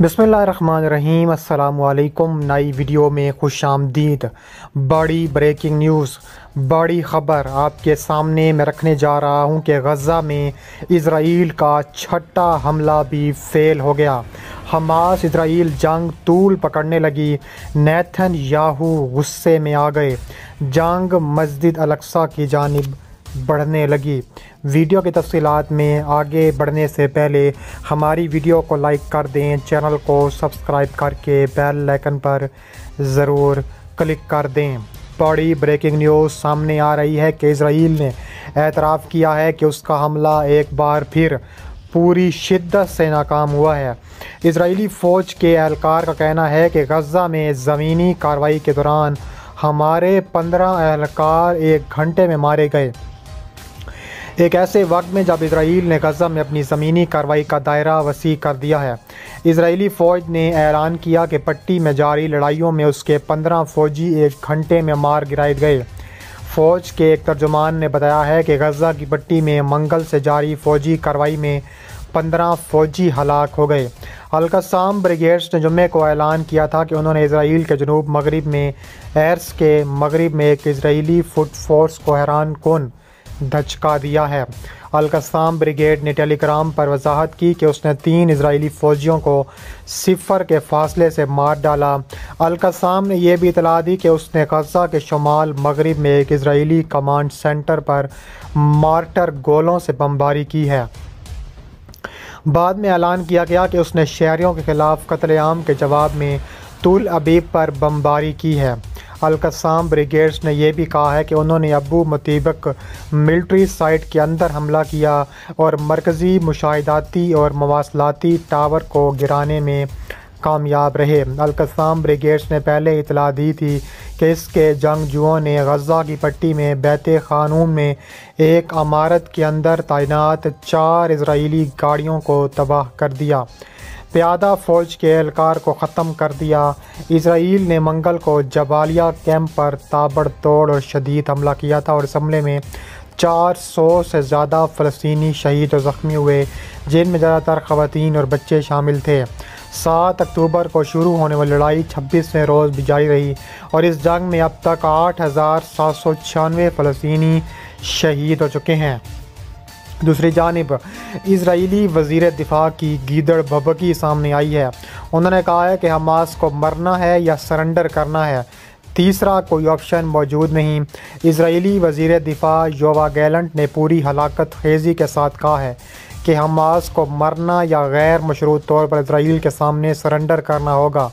बिस्मिल्लाहिर्रहमानिर्रहीम। अस्सलाम वालेकुम। नई वीडियो में खुश आमदीद। बड़ी ब्रेकिंग न्यूज़, बड़ी ख़बर आपके सामने मैं रखने जा रहा हूं कि गज़ा में इज़राइल का छठा हमला भी फ़ेल हो गया। हमास इज़राइल जंग तूल पकड़ने लगी। नेतन्याहू गुस्से में आ गए। जंग मस्जिद अल-अक़सा की जानिब बढ़ने लगी। वीडियो की तफसीलात में आगे बढ़ने से पहले हमारी वीडियो को लाइक कर दें, चैनल को सब्सक्राइब करके बेल आइकन पर ज़रूर क्लिक कर दें। बड़ी ब्रेकिंग न्यूज़ सामने आ रही है कि इज़राइल ने एतराफ़ किया है कि उसका हमला एक बार फिर पूरी शिद्दत से नाकाम हुआ है। इज़राइली फ़ौज के एहलकार का कहना है कि गज़ा में ज़मीनी कार्रवाई के दौरान हमारे 15 एहलकार एक घंटे में मारे गए। एक ऐसे वक्त में जब इज़राइल ने गज़ा में अपनी ज़मीनी कार्रवाई का दायरा वसी कर दिया है। इज़राइली फ़ौज ने ऐलान किया कि पट्टी में जारी लड़ाइयों में उसके 15 फ़ौजी एक घंटे में मार गिराए गए। फ़ौज के एक तर्जुमान ने बताया है कि गज़ा की पट्टी में मंगल से जारी फ़ौजी कार्रवाई में 15 फ़ौजी हलाक हो गए। अल-क़स्साम ब्रिगेड्स ने जुम्मे को ऐलान किया था कि उन्होंने इज़राइल के जनूब मगरिब में एर्स के मगरिब में एक इज़राइली फुट फोर्स को हैरान कुन धचका दिया है। अल-क़स्साम ब्रिगेड ने टेलीग्राम पर वजाहत की कि उसने 3 इज़राइली फ़ौजियों को सिफर के फासले से मार डाला। अल-क़स्साम ने यह भी इतला दी कि उसने गज़ा के शुमाल मगरिब में एक इज़राइली कमांड सेंटर पर मार्टर गोलों से बमबारी की है। बाद में ऐलान किया गया कि उसने शहरियों के खिलाफ कत्लेआम के जवाब में तुल अबीब पर बमबारी की है। अल-क़स्साम ब्रिगेड्स ने यह भी कहा है कि उन्होंने अबू मुतैबक मिलिट्री साइट के अंदर हमला किया और मरकज़ी मुशाहिदाती और मवासलाती टावर को गिराने में कामयाब रहे। अल-क़स्साम ब्रिगेड्स ने पहले इतला दी थी कि इसके जंगजुओं ने गज़ा की पट्टी में बैत ख़ानून में एक इमारत के अंदर तैनात 4 इज़राइली गाड़ियों को तबाह कर दिया, प्यादा फ़ौज के एहलकार को ख़त्म कर दिया। इज़राइल ने मंगल को जबालिया कैंप पर ताबड़तोड़ और शदीद हमला किया था और इस हमले में 400 से ज़्यादा फ़लस्तीनी शहीद और ज़ख्मी हुए, जिनमें ज़्यादातर ख़वातीन और बच्चे शामिल थे। 7 अक्टूबर को शुरू होने वाली लड़ाई 26वें रोज़ भी जारी रही और इस जंग में अब तक 8796 फ़लस्तीनी शहीद हो चुके हैं। दूसरी जानिब इज़राइली वज़ीर दिफ़ा की गीदड़ भभकी सामने आई है। उन्होंने कहा है कि हमास को मरना है या सरेंडर करना है, तीसरा कोई ऑप्शन मौजूद नहीं। इज़राइली वज़ीर दिफ़ा योवा गैलेंट ने पूरी हलाकत खेज़ी के साथ कहा है कि हमास को मरना या गैर मशरूत तौर पर इज़राइल के सामने सरेंडर करना होगा।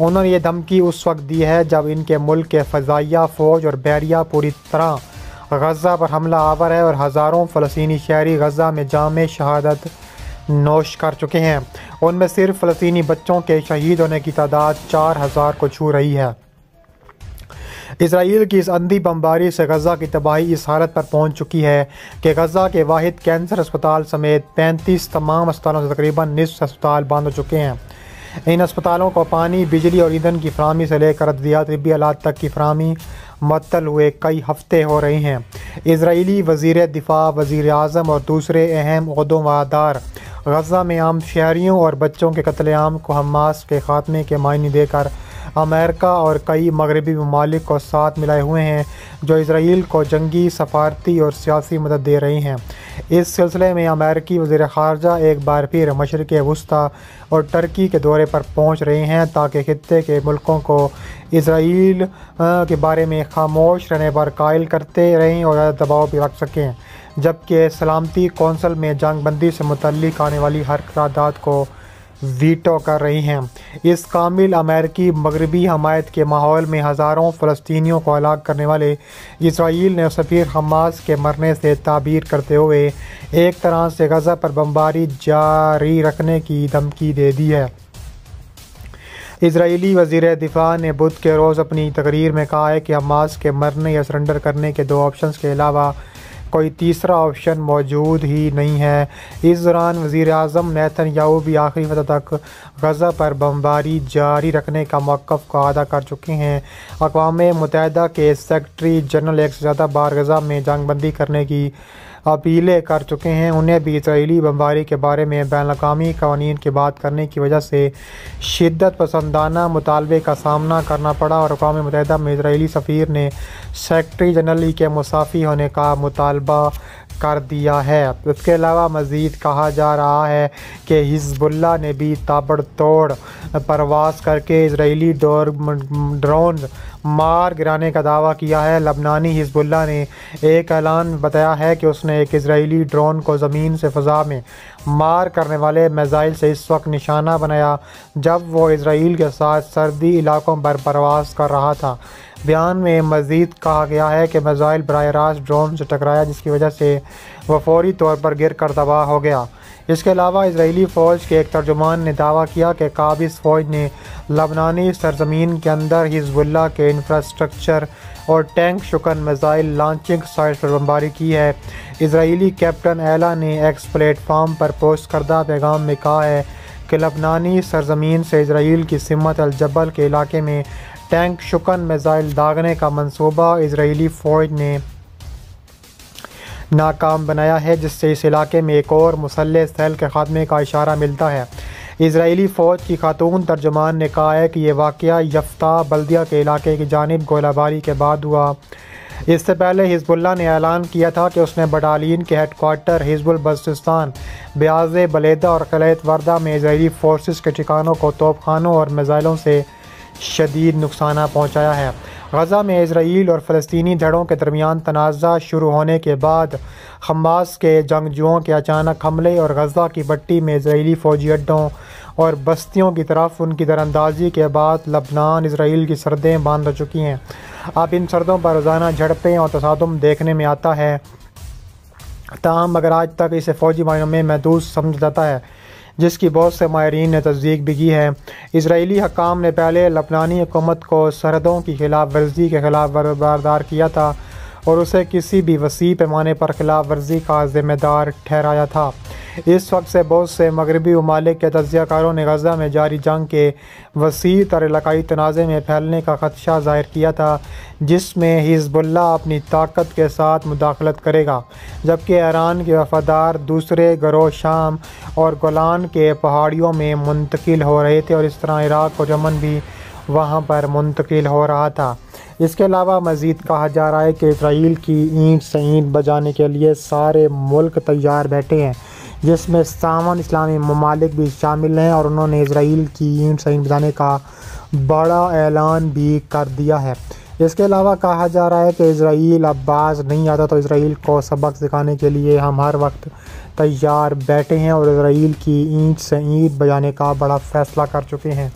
उन्होंने ये धमकी उस वक्त दी है जब इनके मुल्क के फ़ज़ाइया फ़ौज और बहरिया पूरी तरह गज़ा पर हमला आवर है और हज़ारों फ़लस्तीनी शहरी गज़ा में जामे शहादत नोश कर चुके हैं। उनमें सिर्फ फ़लस्तीनी बच्चों के शहीद होने की तादाद 4000 को छू रही है। इज़राइल की इस अंधी बमबारी से गज़ा की तबाही इस हालत पर पहुंच चुकी है कि गज़ा के वाहिद कैंसर अस्पताल समेत 35 तमाम अस्पतालों से तकरीबन निस्फ अस्पताल बंद हो चुके हैं। इन अस्पतालों को पानी, बिजली और ईंधन की फराहमी से लेकर अद्वियात तिब्बी आलात तक की फराहमी मअतल हुए कई हफ्ते हो रहे हैं। इज़राइली वज़ीर दिफ़ा, वज़ीर आज़म और दूसरे अहम ओहदेदार गज़ा में आम शहरियों और बच्चों के कत्लेआम को हमास के ख़ात्मे के मायने देकर अमेरिका और कई मगरबी ममालिक को साथ मिलाए हुए हैं, जो इज़राइल को जंगी, सफारती और सियासी मदद दे रही हैं। इस सिलसिले में अमेरिकी वज़ीर ख़ारजा एक बार फिर मशरिक़ वुस्ता और टर्की के दौरे पर पहुँच रहे हैं ताकि खित्ते के मुल्कों को इज़राइल के बारे में खामोश रहने पर कायल करते रहें और दबाव भी रख सकें, जबकि सलामती कौंसल में जंग बंदी से मुतल्लिक़ आने वाली हर करारदाद को वीटो कर रही हैं। इस कामिल अमेरिकी मगरबी हमायत के माहौल में हज़ारों फ़लस्तीनियों को हलाक करने वाले इज़राइल ने सफ़ीर हमास के मरने से ताबीर करते हुए एक तरह से गज़ा पर बमबारी जारी रखने की धमकी दे दी है। इज़राइली वज़ीर दिफ़ा ने बुध के रोज़ अपनी तकरीर में कहा है कि हमास के मरने या सरेंडर करने के 2 ऑप्शंस के अलावा कोई तीसरा ऑप्शन मौजूद ही नहीं है। इस दौरान वज़ीर आज़म नेतन्याहू भी आखिरी वक्त तक गज़ा पर बमबारी जारी रखने का मौक़िफ़ को अदा कर चुके हैं। अक़वाम मुत्तहिदा के सेक्रेटरी जनरल एक से ज़्यादा बार गज़ा में जंग बंदी करने की अपीलें कर चुके हैं। उन्हें भी इसराइली बमबारी के बारे में बैन अवी कवानीन की बात करने की वजह से शिद्दत पसंदाना मुतालबे का सामना करना पड़ा और अक़वाम मुत्तहिदा में इसराइली सफ़ीर ने सेक्रेटरी जनरल के मुसाफ़ी होने का मुतालबा कर दिया है। इसके अलावा मज़ीद कहा जा रहा है कि हिज़्बुल्लाह ने भी ताबड़तोड़ परवाज़ करके इसराइली ड्रोन मार गिराने का दावा किया है। लबनानी हिज़्बुल्लाह ने एक ऐलान बताया है कि उसने एक इजरायली ड्रोन को ज़मीन से फ़ज़ा में मार करने वाले मिसाइल से इस वक्त निशाना बनाया जब वो इसराइल के साथ सरहदी इलाकों पर परवाज़ कर रहा था। बयान में मज़ीद कहा गया है कि मिसाइल बराह रास्त ड्रोन से टकराया जिसकी वजह से वह फौरी तौर पर गिर कर तबाह हो गया। इसके अलावा इसराइली फ़ौज के एक तर्जुमान ने दावा किया कि काबिज़ फ़ौज ने लबनानी सरज़मीन के अंदर हिज़्बुल्लाह के इंफ्रास्ट्रक्चर और टैंक शुकन मिसाइल लॉन्चिंग साइट पर बमबारी की है। इसराइली कैप्टन एला ने एक्स प्लेटफार्म पर पोस्ट करदा पैगाम में कहा है कि लबनानी सरज़मीन से इसराइल की सिमत अल जबल के इलाके में टैंक शुकन मिसाइल दागने का मंसूबा इसराइली फ़ौज ने नाकाम बनाया है, जिससे इस इलाके में एक और मुसल्लह सेल के खात्मे का इशारा मिलता है। इसराइली फ़ौज की खातून तर्जुमान ने कहा है कि यह वाक़या यफ्ता बल्दिया के इलाके की जानिब गोलाबारी के बाद हुआ। इससे पहले हिज़्बुल्लाह ने ऐलान किया था कि उसने बटालियन के हेडक्वार्टर हिज़्बुल बलूचिस्तान, ब्याज़े बलेदा और क़िलत वर्दा में इसराइली फ़ोर्सेस के ठिकानों को तोपखानों और मिसाइलों से शदीद नुकसान पहुँचाया है। गज़ा में इसराइल और फ़लस्तीनी धड़ों के दरमियान तनाज़ा शुरू होने के बाद हमास के जंगजुओं के अचानक हमले और गज़ा की पट्टी में इसराइली फ़ौजी अड्डों और बस्तियों की तरफ उनकी दरअंदाजी के बाद लबनान इसराइल की सरहदें बंद हो चुकी हैं। अब इन सरहदों पर रोज़ाना झड़पें और तसादुम देखने में आता है। ताहम मगर आज तक इसे फ़ौजी मायनों में महदूद समझा जाता है, जिसकी बहुत से माहिरीन ने तस्दीक भी की है। इसराइली हकाम ने पहले लबनानी हुकूमत को सरहदों की खिलाफ वर्जी के खिलाफ बरदार किया था और उसे किसी भी वसी पैमाने पर खिलाफ वर्जी का ज़िम्मेदार ठहराया था। इस वक्त से बहुत से मगरबी ममालिक के तज्ज़ियाकारों ने गज़ा में जारी जंग के वसी तर इलाकाई तनाज़े में फैलने का ख़दशा ज़ाहिर किया था, जिसमें हिज़्बुल्लाह अपनी ताकत के साथ मुदाखलत करेगा, जबकि ईरान के वफ़ादार दूसरे गिरोह शाम और गोलान के पहाड़ियों में मुंतकिल हो रहे थे और इस तरह इराक़ और यमन भी वहाँ पर मुंतकिल हो रहा था। इसके अलावा मज़ीद कहा जा रहा है कि इसराइल की ईंट से ईंट बजाने के लिए सारे मुल्क तैयार बैठे हैं, जिसमें 57 इस्लामी ममालिक भी शामिल हैं और उन्होंने इसराइल की ईंट से ईंट बजाने का बड़ा ऐलान भी कर दिया है। इसके अलावा कहा जा रहा है कि इसराइल अब बाज नहीं आता तो इसराइल को सबक सिखाने के लिए हम हर वक्त तैयार बैठे हैं और इसराइल की ईंट से ईंट बजाने का बड़ा फ़ैसला कर चुके हैं।